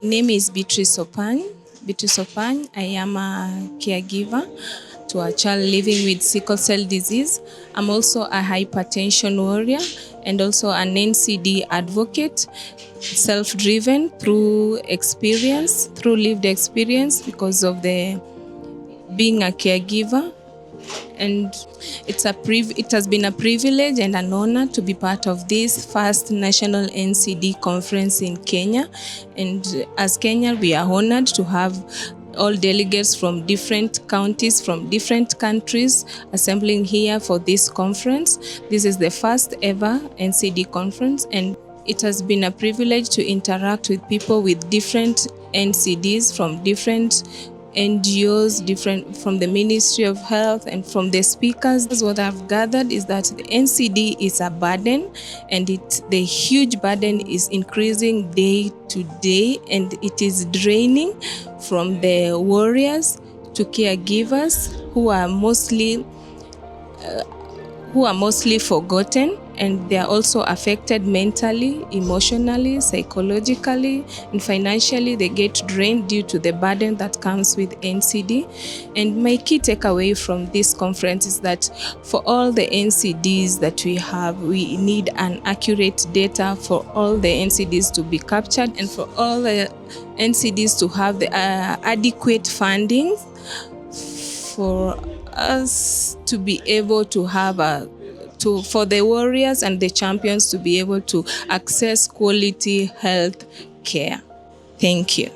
Name is Beatrice Opany. I am a caregiver to a child living with sickle cell disease. I'm also a hypertension warrior and also an NCD advocate, self-driven through lived experience because of the being a caregiver. And it has been a privilege and an honor to be part of this first National NCD Conference in Kenya. And as Kenya, we are honored to have all delegates from different counties, from different countries assembling here for this conference. This is the first ever NCD conference, and it has been a privilege to interact with people with different NCDs from different NGOs, different from the Ministry of Health and from the speakers. What I've gathered is that the NCD is a burden, and the huge burden is increasing day to day, and it is draining from the warriors to caregivers who are mostly forgotten, and they are also affected mentally, emotionally, psychologically, and financially. They get drained due to the burden that comes with NCD. And my key takeaway from this conference is that for all the NCDs that we have, we need an accurate data for all the NCDs to be captured, and for all the NCDs to have the adequate funding for us to be able to have for the warriors and the champions to be able to access quality health care. Thank you.